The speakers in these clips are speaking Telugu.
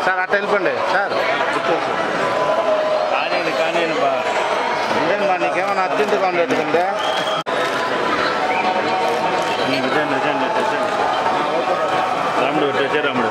సార్ అట్లా వెళ్ళిపోండి సార్. కానీ బా నీకేమన్నా అర్జెంటుగా ఉండేట్టుకుంటే రాముడు వచ్చే రాముడు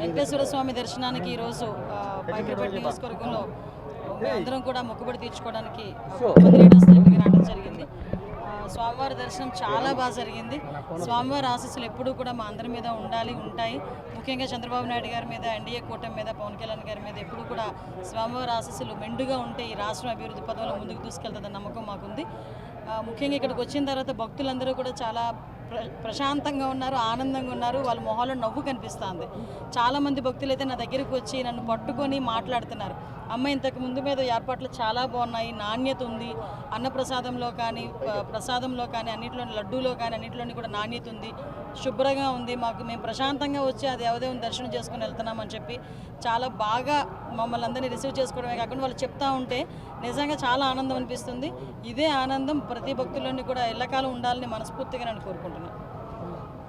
వెంకటేశ్వర స్వామి దర్శనానికి ఈరోజు పైకిపేట నియోజకవర్గంలో అందరం కూడా మొక్కుబడి తీర్చుకోవడానికి లీడర్స్ దగ్గరికి రావడం జరిగింది. స్వామివారి దర్శనం చాలా బాగా జరిగింది. స్వామివారి ఆశీస్సులు ఎప్పుడూ కూడా మా అందరి మీద ఉంటాయి. ముఖ్యంగా చంద్రబాబు నాయుడు గారి మీద, ఎన్డీఏ కూటమి మీద, పవన్ కళ్యాణ్ గారి మీద ఎప్పుడు కూడా స్వామివారి ఆశీస్సులు మెండుగా ఉంటే ఈ రాష్ట్రం అభివృద్ధి పదంలో ముందుకు తీసుకెళ్తుందన్న నమ్మకం మాకుంది. ముఖ్యంగా ఇక్కడికి వచ్చిన తర్వాత భక్తులందరూ కూడా చాలా ప్రశాంతంగా ఉన్నారు, ఆనందంగా ఉన్నారు. వాళ్ళ మొహాల్లో నవ్వు కనిపిస్తుంది. చాలామంది భక్తులు అయితే నా దగ్గరికి వచ్చి నన్ను పట్టుకొని మాట్లాడుతున్నారు. అమ్మ ఇంతకు ముందు మీద ఏర్పాట్లు చాలా బాగున్నాయి, నాణ్యత ఉంది, అన్నప్రసాదంలో కానీ ప్రసాదంలో కానీ అన్నింటిలోని లడ్డూలో కానీ అన్నింటిలోని కూడా నాణ్యత ఉంది, శుభ్రంగా ఉంది, మేము ప్రశాంతంగా వచ్చి ఆ దేవదేవుని దర్శనం చేసుకుని వెళ్తున్నామని చెప్పి చాలా బాగా మమ్మల్ని అందరినీ రిసీవ్ చేసుకోవడమే కాకుండా వాళ్ళు చెప్తా ఉంటే నిజంగా చాలా ఆనందం అనిపిస్తుంది. ఇదే ఆనందం ప్రతి భక్తుల్లోని కూడా ఎల్లకాలం ఉండాలని మనస్ఫూర్తిగా నేను కోరుకుంటున్నాను.